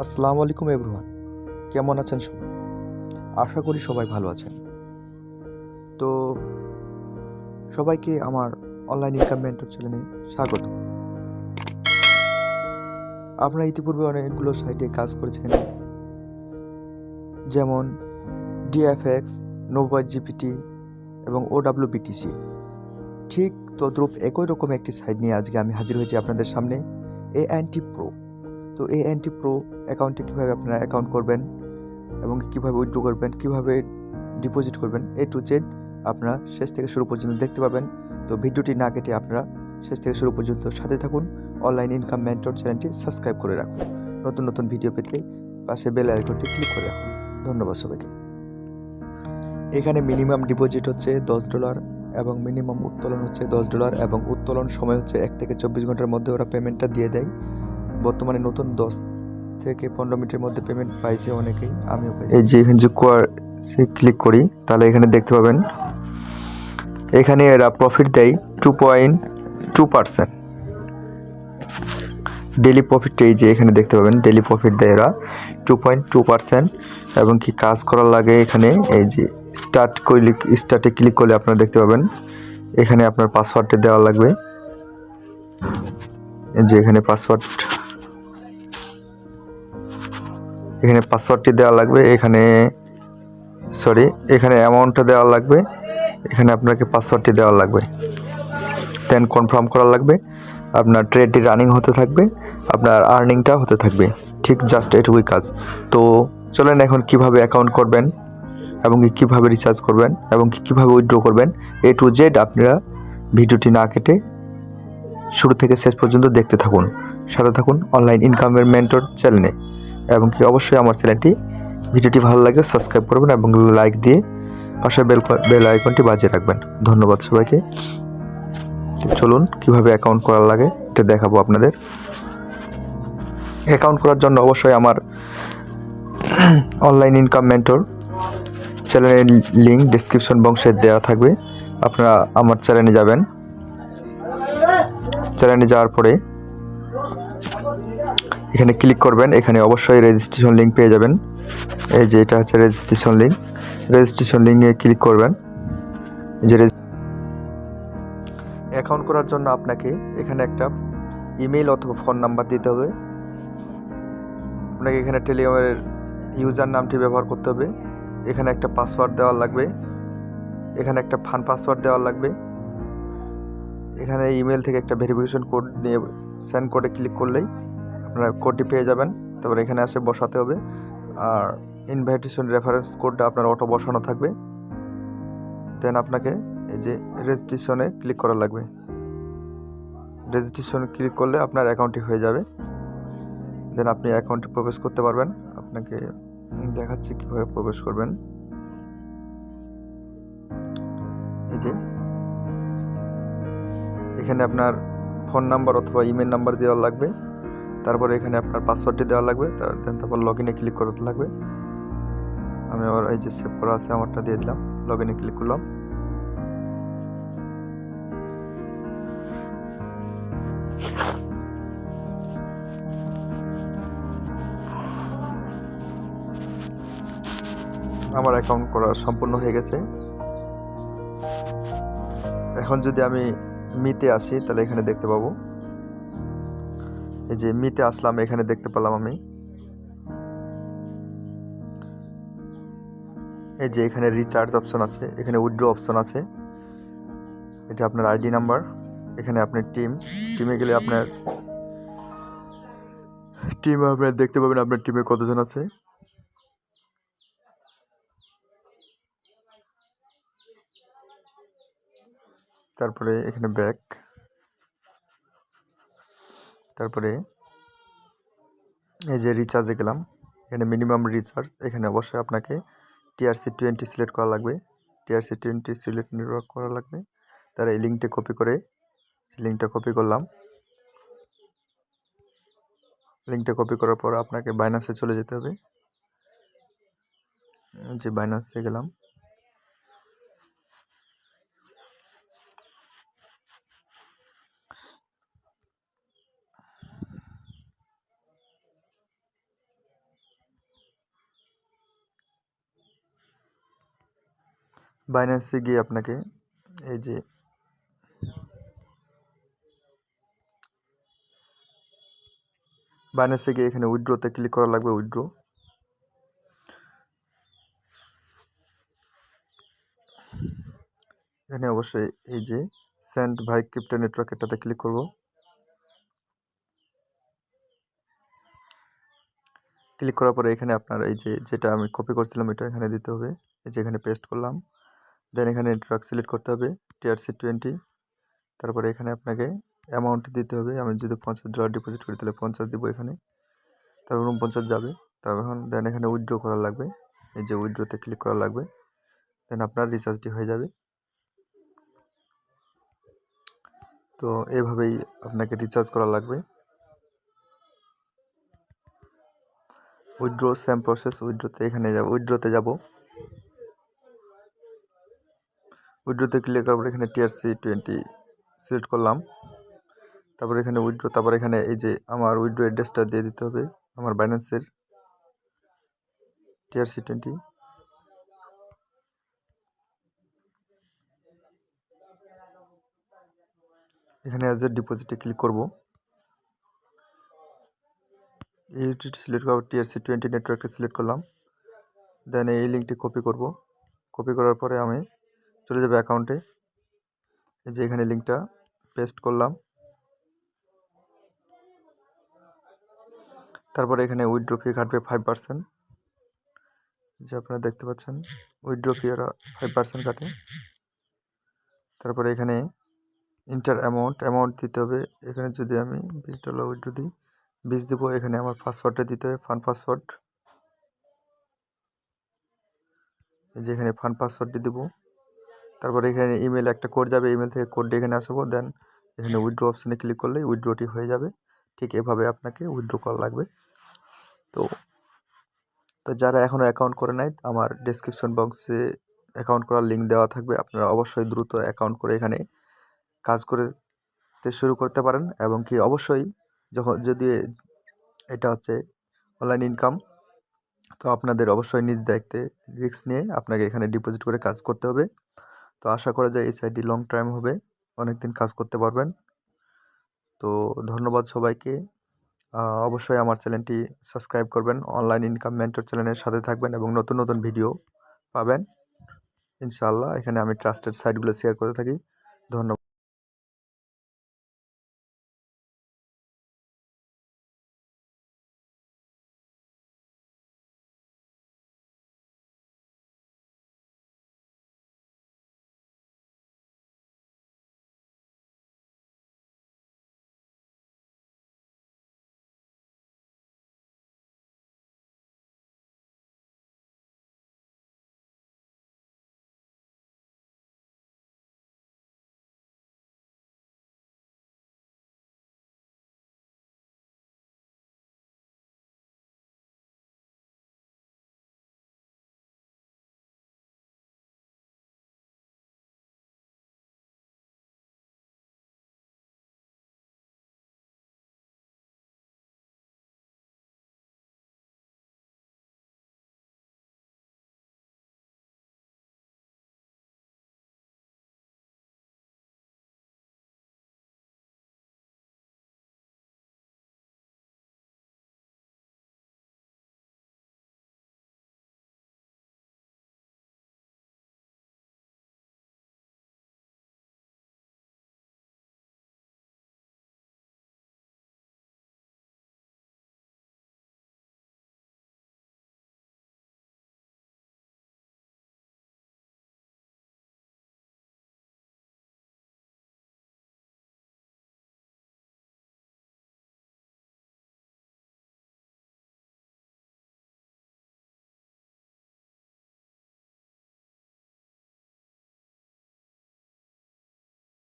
আসসালামু আলাইকুম এভরিওয়ান, কেমন আছেন সবাই? আশা করি সবাই ভালো আছেন। তো সবাইকে আমার অনলাইন ইনকাম মেন্টর চ্যানেলে স্বাগত। আপনারা ইতিপূর্বে অনেকগুলো সাইটে কাজ করেছেন, যেমন ডিএফএক্স, নোভয়েস জিপিটি এবং OWBTC। ঠিক তদ্রূপ একই রকম একটি সাইট নিয়ে আজকে আমি হাজির হয়েছি আপনাদের সামনে, ANT Pro। তো ANT Pro অ্যাকাউন্টে কীভাবে আপনারা অ্যাকাউন্ট করবেন এবং কীভাবে উইথড্র করবেন, কীভাবে ডিপোজিট করবেন, A to Z আপনারা শেষ থেকে শুরু পর্যন্ত দেখতে পাবেন। তো ভিডিওটি না কেটে আপনারা শেষ থেকে শুরু পর্যন্ত সাথে থাকুন। অনলাইন ইনকাম মেন্টর চ্যানেলটি সাবস্ক্রাইব করে রাখুন। নতুন নতুন ভিডিও পেতে পাশে বেল আইকনটি ক্লিক করে রাখুন। ধন্যবাদ সবাইকে। এখানে মিনিমাম ডিপোজিট হচ্ছে $10 এবং মিনিমাম উত্তোলন হচ্ছে $10 এবং উত্তোলন সময় হচ্ছে 1 থেকে 24 ঘন্টার মধ্যে ওরা পেমেন্টটা দিয়ে দেয়। বর্তমানে নতুন 10 থেকে 15 মিনিটের মধ্যে পেমেন্ট পাইছে অনেকেই, আমিও পাইছি। এই যে এখানে ক্লিক করি, তাহলে এখানে দেখতে পাবেন এখানে এরা প্রফিট দেয় 2.2%। ডেলি প্রফিট, এই যে এখানে দেখতে পাবেন ডেলি প্রফিট দেয় এরা 2.2%। এবং কি কাজ করার লাগে এখানে এই যে স্টার্টে ক্লিক করলে আপনারা দেখতে পাবেন এখানে আপনার পাসওয়ার্ডটি দেওয়া লাগবে। এই যে এখানে পাসওয়ার্ডটি দেওয়া লাগবে, এখানে অ্যামাউন্টটা দেওয়া লাগবে, এখানে আপনাকে পাসওয়ার্ডটি দেওয়া লাগবে, দেন কনফার্ম করা লাগবে। আপনার ট্রেডটি রানিং হতে থাকবে, আপনার আর্নিংটা হতে থাকবে, ঠিক জাস্ট এটুকুই কাজ। তো চলেন এখন কিভাবে অ্যাকাউন্ট করবেন এবং কিভাবে রিচার্জ করবেন এবং কিভাবে উইথড্র করবেন, A to Z আপনারা ভিডিওটি না কেটে শুরু থেকে শেষ পর্যন্ত দেখতে থাকুন, সাথে থাকুন অনলাইন ইনকামের মেন্টর চ্যানেলে। এবং কি অবশ্যই আমার চ্যানেলটি ভিডিওটি ভালো লাগে সাবস্ক্রাইব করবেন এবং লাইক দিয়ে পাশে বেল আইকনটি বাজিয়ে রাখবেন। ধন্যবাদ সবাইকে। চলুন কিভাবে অ্যাকাউন্ট করার লাগে এটা দেখাবো আপনাদের। অ্যাকাউন্ট করার জন্য অবশ্যই আমার অনলাইন ইনকাম মেন্টর চ্যানেলের লিঙ্ক ডেসক্রিপশন বক্সে দেওয়া থাকবে। আপনারা আমার চ্যানেলে যাবেন, চ্যানেলে যাওয়ার পরে এখানে ক্লিক করবেন, এখানে অবশ্যই রেজিস্ট্রেশন লিঙ্ক পেয়ে যাবেন। এই যে এটা হচ্ছে রেজিস্ট্রেশন লিঙ্কে ক্লিক করবেন। যে অ্যাকাউন্ট করার জন্য আপনাকে এখানে একটা ইমেল অথবা ফোন নাম্বার দিতে হবে। আপনাকে এখানে টেলিগ্রামের ইউজার নামটি ব্যবহার করতে হবে। এখানে একটা পাসওয়ার্ড দেওয়া লাগবে, এখানে একটা ফান পাসওয়ার্ড দেওয়া লাগবে। এখানে ইমেল থেকে একটা ভেরিফিকেশন কোড নিয়ে সেন্ড কোডে ক্লিক করলেই আপনারা কোডটি পেয়ে যাবেন। তারপরে এখানে আসে বসাতে হবে, আর ইনভাইটেশন রেফারেন্স কোডটা আপনার অটো বসানো থাকবে। দেন আপনাকে এই যে রেজিস্ট্রেশনে ক্লিক করা লাগবে। রেজিস্ট্রেশনে ক্লিক করলে আপনার অ্যাকাউন্টটি হয়ে যাবে। দেন আপনি অ্যাকাউন্টে প্রবেশ করতে পারবেন। আপনাকে দেখাচ্ছি কীভাবে প্রবেশ করবেন। এই যে এখানে আপনার ফোন নাম্বার অথবা ইমেল নাম্বার দেওয়া লাগবে, তারপরে এখানে আপনার পাসওয়ার্ডটি দেওয়া লাগবে, তারপর লগ ইনে ক্লিক করতে লাগবে। আমি আবার এই যে সেভ করা আছে আমারটা দিয়ে দিলাম, লগ ইনে ক্লিক করলাম। আমার অ্যাকাউন্ট করা সম্পূর্ণ হয়ে গেছে। এখন যদি আমি মিতে আসি তাহলে এখানে দেখতে পাবো, এই যে মিতে আসলাম, এখানে দেখতে পেলাম আমি এই যে এখানে রিচার্জ অপশন আছে, এখানে উইথড্র অপশন আছে, এটা আপনার আইডি নাম্বার। এখানে আপনার টিমে গেলে আপনার দেখতে পাবেন আপনার টিমে কতজন আছে। তারপরে এখানে ব্যাক, তারপরে এই যে রিচার্জে গেলাম, এখানে মিনিমাম রিচার্জ, এখানে অবশ্যই আপনাকে TRC20 সিলেক্ট করা লাগবে। TRC20 সিলেক্ট করা লাগবে। তার এই লিঙ্কটা কপি করলাম। লিঙ্কটা কপি করার পর আপনাকে বাইন্যান্সে চলে যেতে হবে। যে বাইন্যান্সে গেলাম, বাইন্যান্সে গিয়ে আপনাকে এই যে বাইন্যান্সে গিয়ে এখানে উইথড্রোতে ক্লিক করা লাগবে। উইথড্রো, এখানে অবশ্যই এই যে সেন্ড ভাই ক্রিপ্টো নেটওয়ার্ক এটাতে ক্লিক করব। ক্লিক করার পরে এখানে আপনার এই যে যেটা আমি কপি করছিলাম এটা এখানে দিতে হবে। এই যে এখানে পেস্ট করলাম। দেন এখানে নেটওয়ার্ক সিলেক্ট করতে হবে TRC20। তারপরে এখানে আপনাকে অ্যামাউন্ট দিতে হবে। আমি যদি $50 ডিপোজিট করি তাহলে 50 দিব এখানে, তারপর 49 যাবে। তখন দেন এখানে উইথড্র করা লাগবে। এই যে উইথড্রোতে ক্লিক করা লাগবে। দেন আপনার রিচার্জটি হয়ে যাবে। তো এইভাবেই আপনাকে রিচার্জ করা লাগবে। Withdraw same process. উইথড্রোতে এখানে যাব, উইথড্রোতে যাব। উইথড্রোতে ক্লিক করার পর এখানে TRC20 সিলেক্ট করলাম। তারপর এখানে উইথড্র, তারপর এখানে এই যে আমার উইথড্র অ্যাড্রেসটা দিয়ে দিতে হবে আমার বাইন্যান্সের TRC20। এখানে অ্যাজ এ ডিপোজিটে ক্লিক করব। ইউটিলিটি সিলেক্ট করব, TRC20 নেটওয়ার্কটা সিলেক্ট করলাম। দেন এই লিঙ্কটি কপি করব। কপি করার পরে আমি চলে যাবে অ্যাকাউন্টে। এই যে এখানে লিঙ্কটা পেস্ট করলাম। তারপরে এখানে উইথড্র ফি কাটবে 5%। যে আপনারা দেখতে পাচ্ছেন উইথড্র ফি ওরা 5% কাটে। তারপরে এখানে ইন্টার অ্যামাউন্ট দিতে হবে। এখানে যদি আমি $20 উইথড্র দিই, 20 দেবো। এখানে আমার পাসওয়ার্ডটা দিতে হবে, ফান্ড পাসওয়ার্ড। এই যে এখানে ফান্ড পাসওয়ার্ডটি দেবো। তারপরে এখানে ইমেল একটা কোড যাবে, ইমেল থেকে কোডটি এখানে আসবো। দেন এখানে উইথড্র অপশানে ক্লিক করলে উইথড্রটি হয়ে যাবে। ঠিক এভাবে আপনাকে উইথড্র করা লাগবে। তো যারা এখনও অ্যাকাউন্ট করে নাই, আমার ডেসক্রিপশন বক্সে অ্যাকাউন্ট করার লিঙ্ক দেওয়া থাকবে। আপনারা অবশ্যই দ্রুত অ্যাকাউন্ট করে এখানে কাজ করতে শুরু করতে পারেন। এবং কি অবশ্যই যদি এটা হচ্ছে অনলাইন ইনকাম, তো আপনাদের অবশ্যই নিজ দায়িত্বে রিস্ক নিয়ে আপনাকে এখানে ডিপোজিট করে কাজ করতে হবে। তো আশা করা যায় এই সাইটটি লং টাইম হবে, অনেক দিন কাজ করতে পারবেন। তো ধন্যবাদ সবাইকে। অবশ্যই আমার চ্যানেলটি সাবস্ক্রাইব করবেন। অনলাইন ইনকাম মেন্টর চ্যানেলের সাথে থাকবেন এবং নতুন নতুন ভিডিও পাবেন ইনশাআল্লাহ। এখানে আমি ট্রাস্টেড সাইটগুলো শেয়ার করে থাকি। ধন্যবাদ।